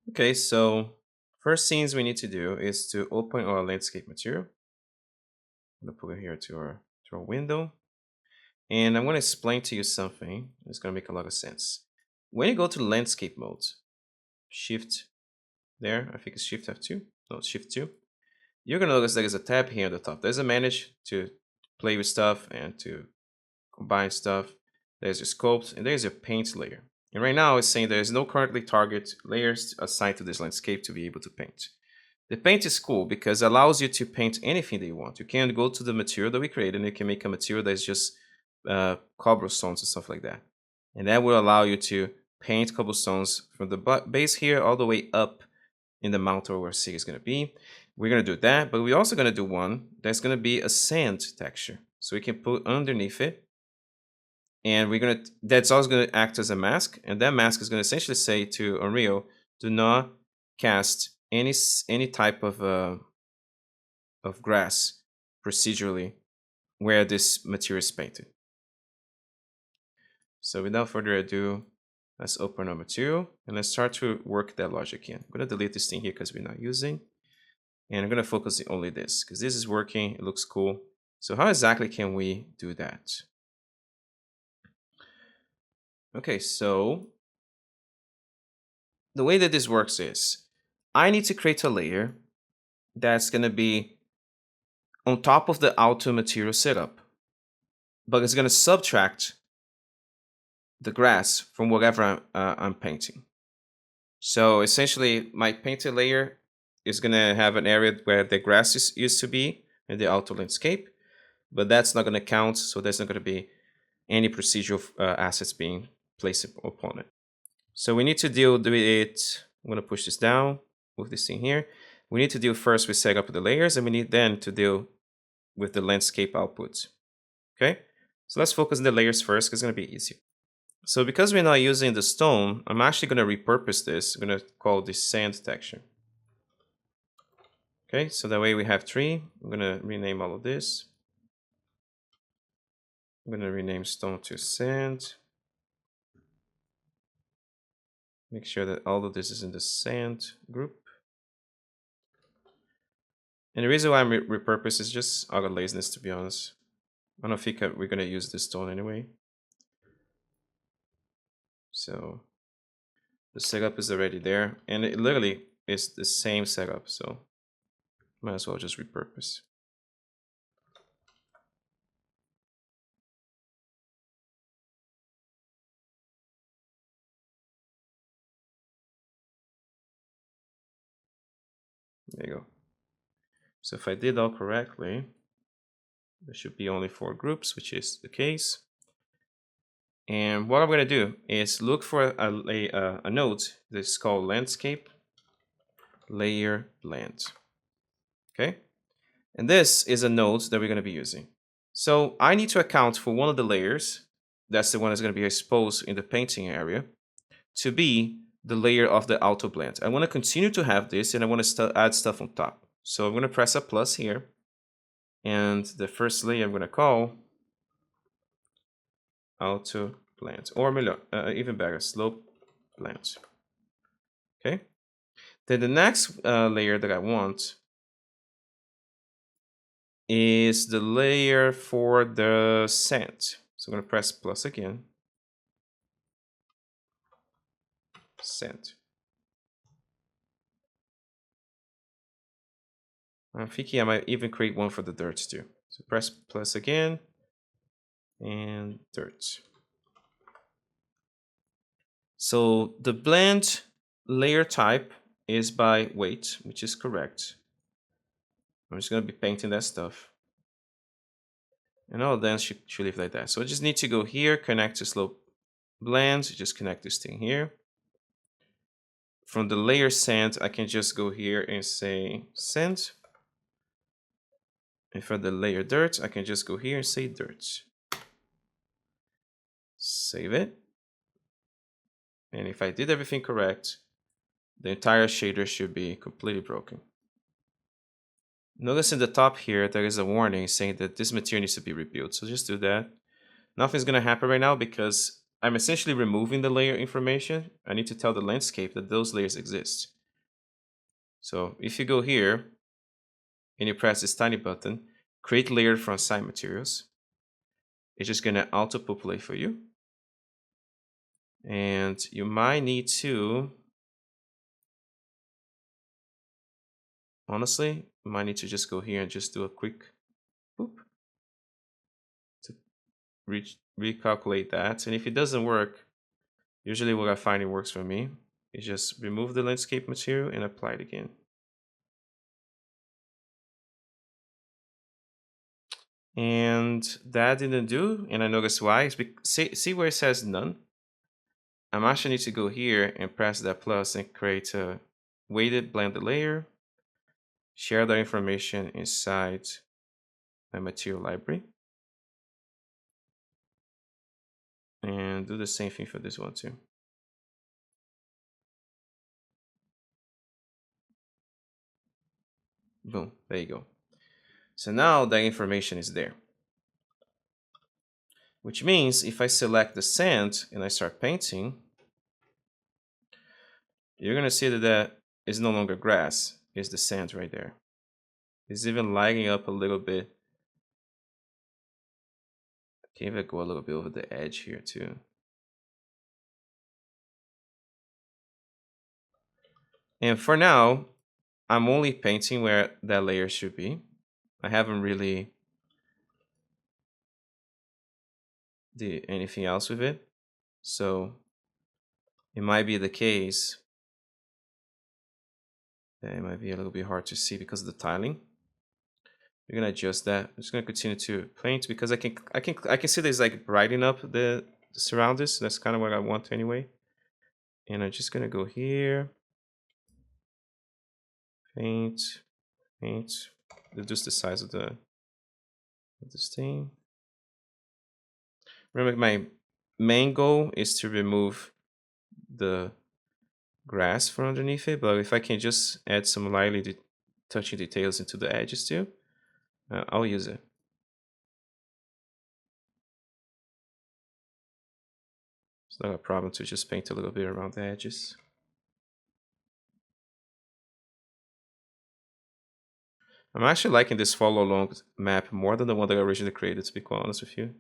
Okay, so first things we need to do is to open our landscape material. I'm gonna put it here to our window. And I'm gonna explain to you something. It's gonna make a lot of sense. When you go to landscape mode, shift there, I think it's shift F2. No, it's shift 2. You're gonna notice there's a tab here at the top. There's a manage to play with stuff and to combine stuff. There's your scopes and there's your paint layer. And right now it's saying there is no currently target layers assigned to this landscape to be able to paint. The paint is cool because it allows you to paint anything that you want. You can go to the material that we created and you can make a material that's just cobblestones and stuff like that. And that will allow you to paint cobblestones from the base here all the way up in the mountain where city is going to be. We're going to do that, but we're also going to do one that's going to be a sand texture. So we can put underneath it. And that's also going to act as a mask. And that mask is going to essentially say to Unreal, do not cast any type of grass procedurally where this material is painted. So without further ado, let's open our material and let's start to work that logic in. I'm going to delete this thing here because we're not using. And I'm going to focus on only this because this is working. It looks cool. So how exactly can we do that? Okay, so the way that this works is I need to create a layer that's going to be on top of the auto material setup, but it's going to subtract the grass from whatever I'm painting. So essentially, my painted layer is going to have an area where the grass used to be in the auto landscape, but that's not going to count. So there's not going to be any procedural assets being placed upon it. So we need to deal with it. I'm going to push this down with this thing here. We need to deal first with setting up the layers, and we need then to deal with the landscape output. Okay, so let's focus on the layers first because it's going to be easier. So because we're not using the stone, I'm actually going to repurpose this. I'm going to call this sand texture. Okay, so that way we have three. I'm going to rename all of this. I'm going to rename stone to sand. Make sure that all of this is in the sand group. And the reason why I'm repurpose is just out of laziness, to be honest. I don't think we're going to use this stone anyway. So the setup is already there. And it literally is the same setup. So might as well just repurpose. There you go. So if I did all correctly, there should be only 4 groups, which is the case. And what I'm going to do is look for a node that's called landscape layer blend. Okay. And this is a node that we're going to be using. So I need to account for one of the layers, that's the one that's going to be exposed in the painting area, to be the layer of the auto blend. I want to continue to have this and I want to add stuff on top. So I'm going to press a plus here. And the first layer I'm going to call auto blend, or even better, slope blend. Okay. Then the next layer that I want is the layer for the sand. So I'm going to press plus again. Sand. I'm thinking I might even create one for the dirt too. So press plus again and dirt. So the blend layer type is by weight, which is correct. I'm just going to be painting that stuff. And all then should leave like that. So I just need to go here, connect to slope blend, just connect this thing here. From the layer sand, I can just go here and say sand. And for the layer dirt, I can just go here and say dirt. Save it. And if I did everything correct, the entire shader should be completely broken. Notice in the top here, there is a warning saying that this material needs to be rebuilt. So just do that. Nothing's going to happen right now because I'm essentially removing the layer information. I need to tell the landscape that those layers exist. So if you go here and you press this tiny button, create layer from side materials, it's just going to auto populate for you. And you might need to, honestly, you might need to just go here and just do a quick boop to recalculate that. And if it doesn't work, usually what I find it works for me is just remove the landscape material and apply it again. And that didn't do, and I noticed why. It's see where it says none? I'm actually need to go here and press that plus and create a weighted blended layer, share that information inside my material library, and do the same thing for this one too. Boom, there you go. So now that information is there. Which means if I select the sand and I start painting, you're gonna see that that is no longer grass, it's the sand right there. It's even lighting up a little bit. I can even go a little bit over the edge here too. And for now, I'm only painting where that layer should be. I haven't really did anything else with it. So it might be the case that it might be a little bit hard to see because of the tiling. We're gonna adjust that. I'm just gonna continue to paint because I can see there's like brightening up the surroundings. That's kind of what I want anyway. And I'm just gonna go here, paint, paint, reduce the size of this thing. Remember, my main goal is to remove the grass from underneath it, but if I can just add some lightly touching details into the edges too, I'll use it. It's not a problem to just paint a little bit around the edges. I'm actually liking this follow along map more than the one that I originally created, to be quite honest with you.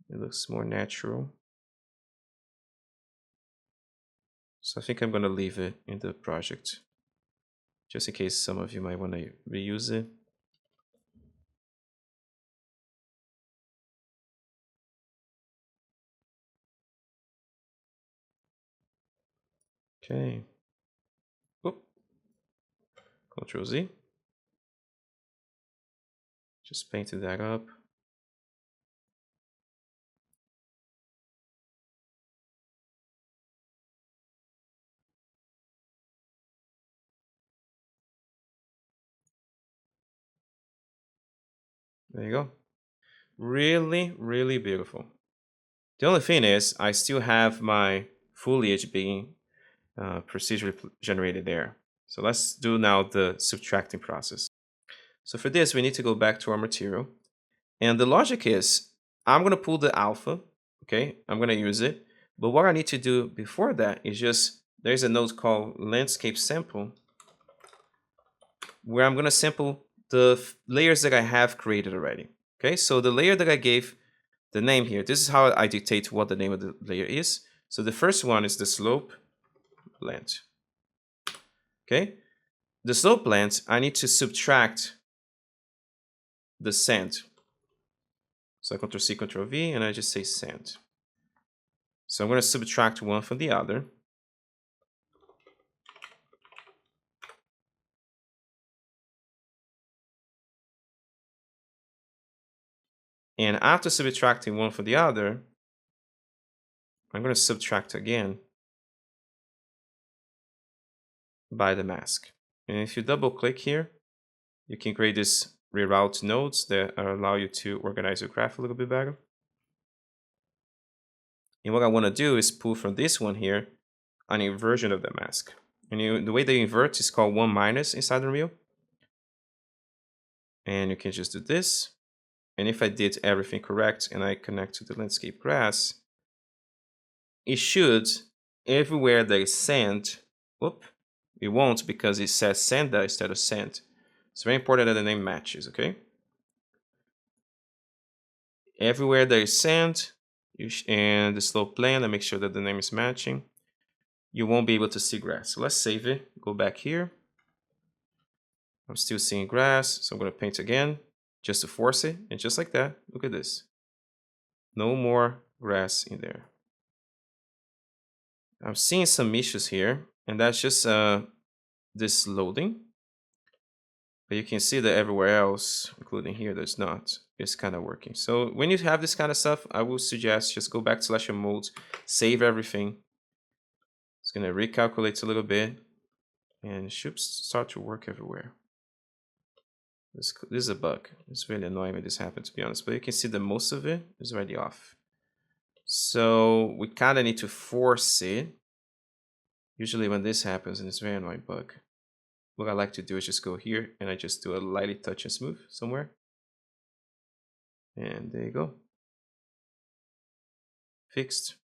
It looks more natural. So I think I'm going to leave it in the project, just in case some of you might want to reuse it. Okay. Oop. Control Z. Just painted that up. There you go. Really, really beautiful. The only thing is, I still have my foliage being procedurally generated there. So let's do now the subtracting process. So for this, we need to go back to our material. And the logic is, I'm going to pull the alpha, okay? I'm going to use it. But what I need to do before that is just, there's a node called landscape sample, where I'm going to sample the layers that I have created already. Okay, so the layer that I gave the name here, this is how I dictate what the name of the layer is. So the first one is the slope blend. Okay, the slope blend, I need to subtract the sand. So I Ctrl C, Ctrl V, and I just say sand. So I'm going to subtract one from the other. And after subtracting one from the other, I'm going to subtract again by the mask. And if you double click here, you can create this reroute nodes that allow you to organize your graph a little bit better. And what I want to do is pull from this one here an inversion of the mask. And the way they invert is called 1- inside Unreal. And you can just do this. and if I did everything correct and I connect to the landscape grass, it should, everywhere there is sand, whoop, it won't because it says sand there instead of sand. It's very important that the name matches, okay? Everywhere there is sand and the slope plane, and make sure that the name is matching, you won't be able to see grass. So let's save it, go back here. I'm still seeing grass, so I'm gonna paint again just to force it, and just like that, look at this. No more grass in there. I'm seeing some issues here, and that's just this loading. But you can see that everywhere else, including here, there's not. It's kind of working. So when you have this kind of stuff, I will suggest just go back to selection mode, save everything. It's gonna recalculate a little bit, and it should start to work everywhere. This is a bug. It's really annoying when this happens, to be honest. But you can see that most of it is already off. So we kind of need to force it. Usually when this happens, and it's a very annoying bug, what I like to do is just go here and I just do a lightly touch and smooth somewhere. And there you go. Fixed.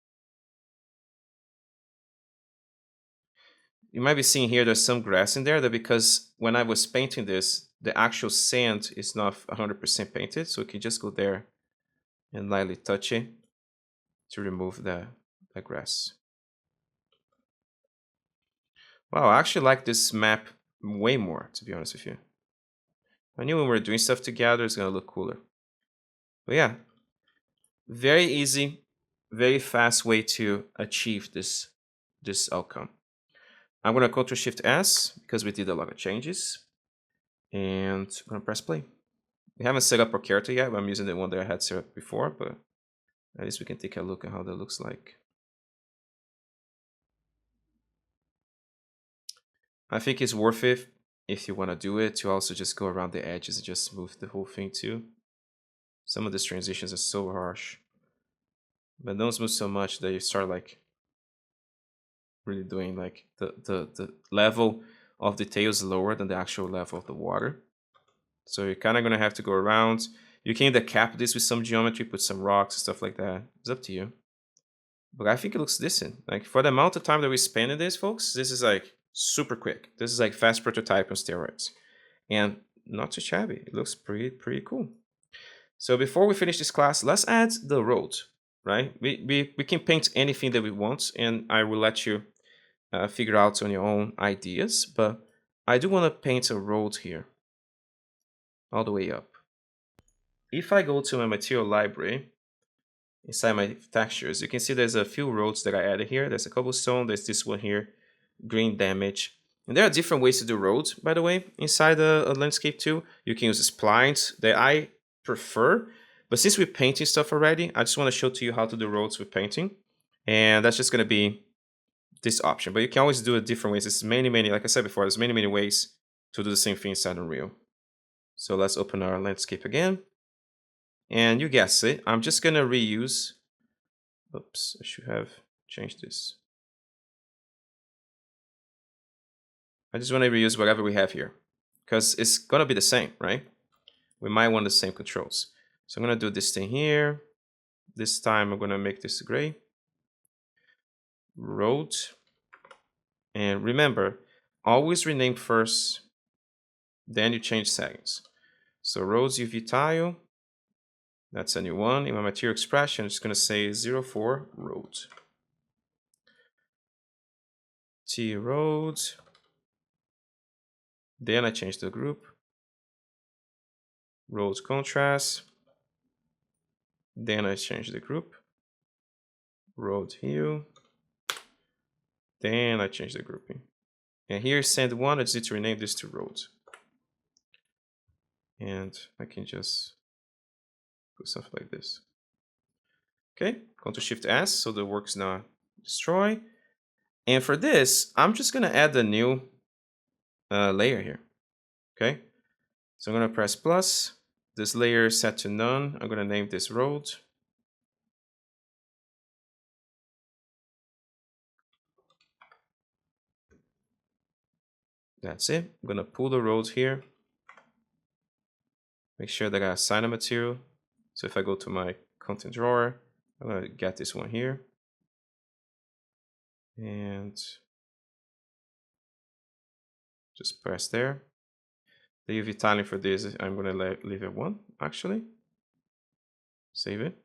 You might be seeing here there's some grass in there, that because when I was painting this, the actual sand is not 100% painted. So you can just go there and lightly touch it to remove the grass. Wow, I actually like this map way more, to be honest with you. I knew when we were doing stuff together, it's going to look cooler. But yeah, very easy, very fast way to achieve this outcome. I'm going to Ctrl Shift S because we did a lot of changes. And I'm going to press play. We haven't set up our character yet, but I'm using the one that I had set up before, but at least we can take a look at how that looks like. I think it's worth it if you want to do it to also just go around the edges and just smooth the whole thing too. Some of these transitions are so harsh, but don't smooth so much that you start like really doing like the level of details lower than the actual level of the water. So you're kind of going to have to go around. You can either cap this with some geometry, put some rocks and stuff like that. It's up to you. But I think it looks decent. Like for the amount of time that we spend in this, folks, this is like super quick. This is like fast prototype on steroids. And not too shabby. It looks pretty cool. So before we finish this class, let's add the road, right? We can paint anything that we want, and I will let you figure out on your own ideas. But I do want to paint a road here, all the way up. If I go to my material library, inside my textures, you can see there's a few roads that I added here. There's a cobblestone, there's this one here, green damage. And there are different ways to do roads, by the way, inside a landscape too. You can use splines that I prefer. But since we're painting stuff already, I just want to show to you how to do roads with painting. And that's just going to be this option. But you can always do it different ways. There's many, like I said before, there's many ways to do the same thing inside Unreal. So let's open our landscape again. And you guessed it, I'm just going to reuse. Oops, I should have changed this. I just want to reuse whatever we have here because it's going to be the same, right? We might want the same controls. So I'm going to do this thing here. This time I'm going to make this gray. Road. And remember, always rename first, then you change settings. So roads UV tile. That's a new one. In my material expression, I'm just going to say 04 road. T road. Then I change the group. Road contrast. Then I change the group. Road hue. Then I change the grouping. And here send one, I just need to rename this to road. And I can just put something like this. Okay, Ctrl Shift S so the work's not destroy. And for this, I'm just gonna add a new layer here. Okay, so I'm gonna press plus. This layer is set to none. I'm gonna name this road. That's it. I'm gonna pull the road here. Make sure that I assign a material. So if I go to my content drawer, I'm gonna get this one here. And just press there. The UV tiling for this, I'm gonna leave it 1, actually. Save it.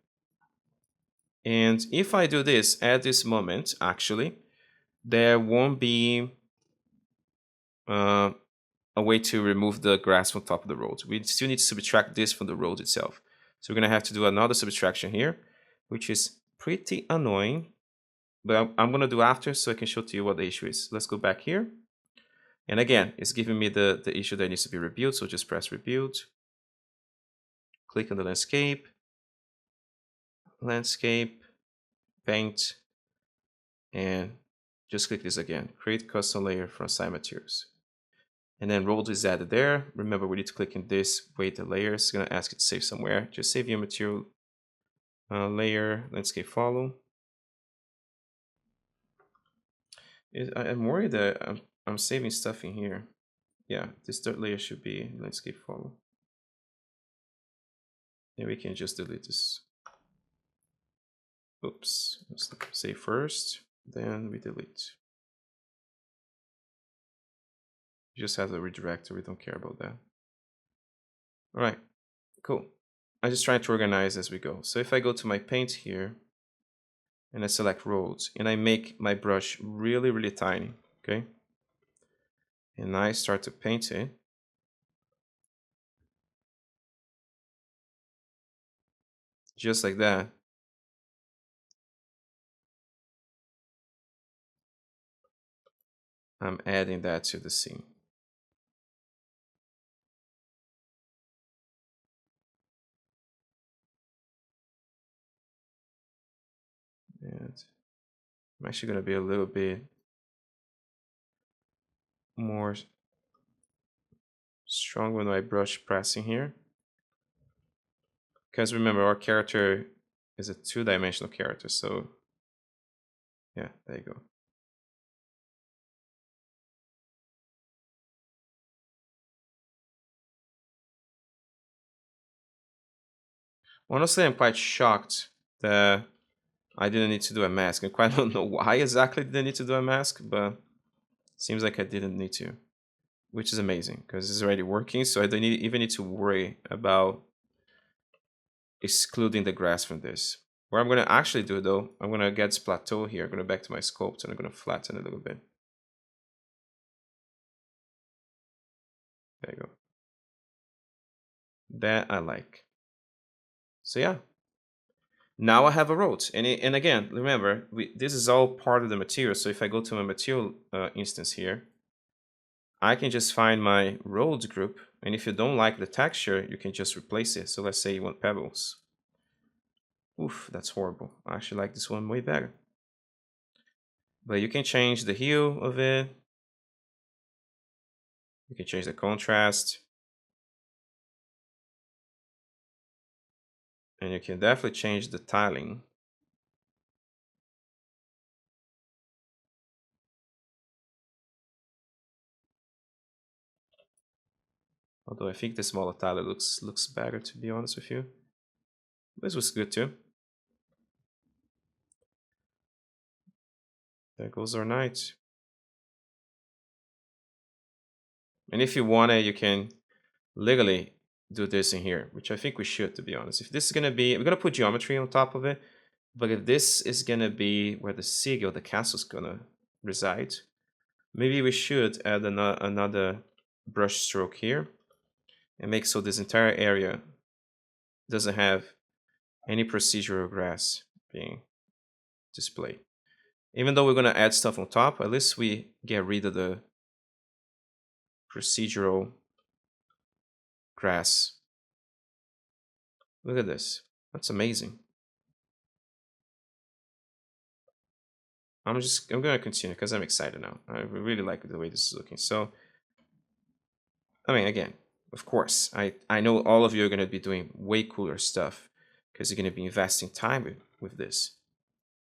And if I do this at this moment, actually, there won't be a way to remove the grass from top of the road. We still need to subtract this from the road itself. So we're gonna have to do another subtraction here, which is pretty annoying, but I'm gonna do after so I can show to you what the issue is. Let's go back here. And again, it's giving me the issue that needs to be rebuilt. So just press rebuild, click on the landscape, paint, and just click this again, create custom layer from side materials. And then rolled is added there. Remember, we need to click in this, wait the layer. It's gonna ask it to save somewhere. Just save your material layer, landscape follow. I'm worried that I'm saving stuff in here. Yeah, this third layer should be landscape follow. And we can just delete this. Oops, let's save first, then we delete. You just have the redirector, we don't care about that. All right, cool. I'm just trying to organize as we go. So if I go to my paint here, and I select roads, and I make my brush really, really tiny, okay? And I start to paint it. Just like that. I'm adding that to the scene. And I'm actually gonna be a little bit more strong with my brush pressing here. Because remember, our character is a 2-dimensional character, so yeah, there you go. Honestly, I'm quite shocked that I didn't need to do a mask. I quite don't know why exactly did I need to do a mask, but seems like I didn't need to, which is amazing because it's already working, so I don't even need to worry about excluding the grass from this. What I'm gonna actually do though, I'm gonna get this plateau here, I'm gonna back to my sculpt and I'm gonna flatten it a little bit. There you go. That I like. So yeah. Now I have a road. And again, remember, this is all part of the material. So if I go to my material instance here, I can just find my roads group. And if you don't like the texture, you can just replace it. So let's say you want pebbles. Oof, that's horrible. I actually like this one way better. But you can change the hue of it. You can change the contrast. And you can definitely change the tiling. Although I think the smaller tile looks better, to be honest with you. This was good too. There goes our knight. And if you want it, you can legally do this in here, which I think we should, to be honest. If this is gonna be, we're gonna put geometry on top of it, but if this is gonna be where the siege or the castle is gonna reside, maybe we should add another brush stroke here and make so this entire area doesn't have any procedural grass being displayed. Even though we're gonna add stuff on top, at least we get rid of the procedural grass. Look at this. That's amazing. I'm gonna continue because I'm excited now. I really like the way this is looking. So, I mean, again, of course, I know all of you are gonna be doing way cooler stuff because you're gonna be investing time with this.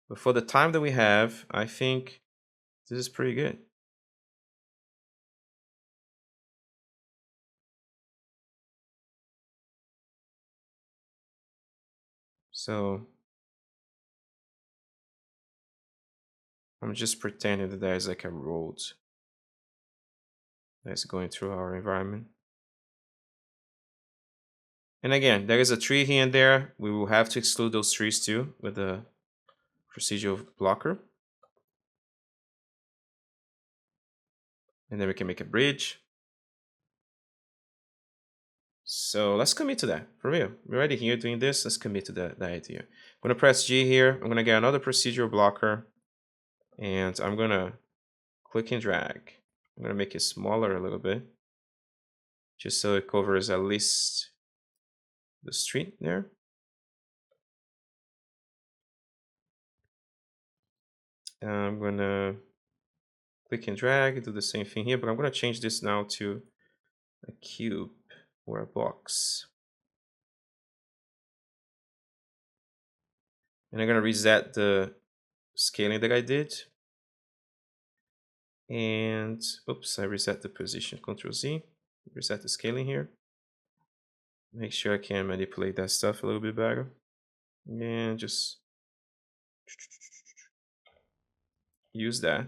But for the time that we have, I think this is pretty good. So I'm just pretending that there's like a road that's going through our environment. And again, there is a tree here and there. We will have to exclude those trees too with the procedural blocker. And then we can make a bridge. So let's commit to that, for real. We're already here doing this, let's commit to that idea. I'm gonna press G here, I'm gonna get another procedural blocker, and I'm gonna click and drag. I'm gonna make it smaller a little bit, just so it covers at least the street there. I'm gonna click and drag, do the same thing here, but I'm gonna change this now to a cube or a box. And I'm gonna reset the scaling that I did. And oops, I reset the position, Control Z, reset the scaling here. Make sure I can manipulate that stuff a little bit better. And just use that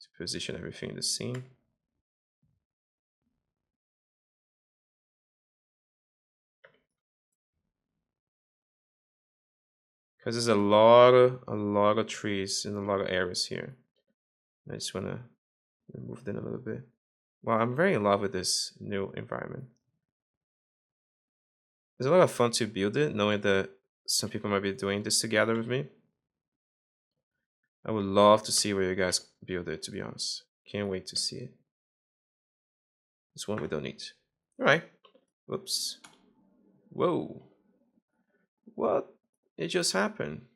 to position everything in the scene. Because there's a lot of trees in a lot of areas here. I just want to remove them a little bit. Well, I'm very in love with this new environment. It's a lot of fun to build it, knowing that some people might be doing this together with me. I would love to see where you guys build it, to be honest. Can't wait to see it. This one we don't need. All right. Whoops. Whoa. What? It just happened.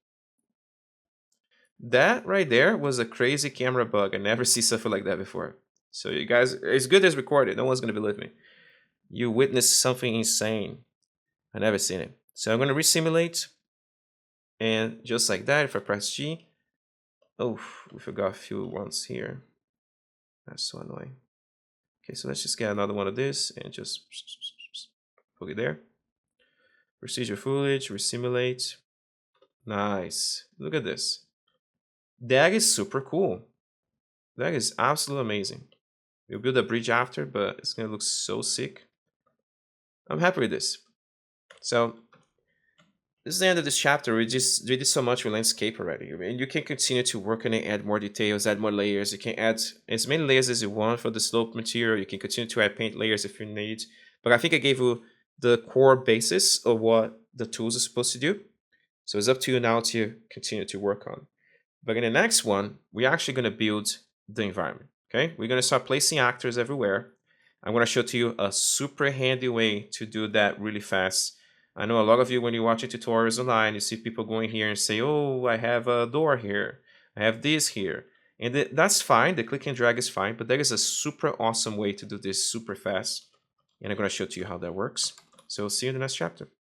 That right there was a crazy camera bug. I never see something like that before. So you guys, it's good as recorded. No one's gonna believe me. You witnessed something insane. I never seen it. So I'm gonna resimulate, and just like that, if I press G, oh, we forgot a few ones here. That's so annoying. Okay, so let's just get another one of this and just put it there. Procedure footage, resimulate. Nice. Look at this. That is super cool. That is absolutely amazing. We'll build a bridge after, but it's gonna look so sick. I'm happy with this. So this is the end of this chapter. We did so much with landscape already. I mean, you can continue to work on it, add more details, add more layers. You can add as many layers as you want for the slope material. You can continue to add paint layers if you need. But I think I gave you the core basis of what the tools are supposed to do. So it's up to you now to continue to work on. But in the next one, we're actually going to build the environment. Okay, we're going to start placing actors everywhere. I'm going to show to you a super handy way to do that really fast. I know a lot of you, when you watch tutorials online, you see people going here and say, oh, I have a door here. I have this here. And that's fine. The click and drag is fine. But there is a super awesome way to do this super fast. And I'm going to show to you how that works. So see you in the next chapter.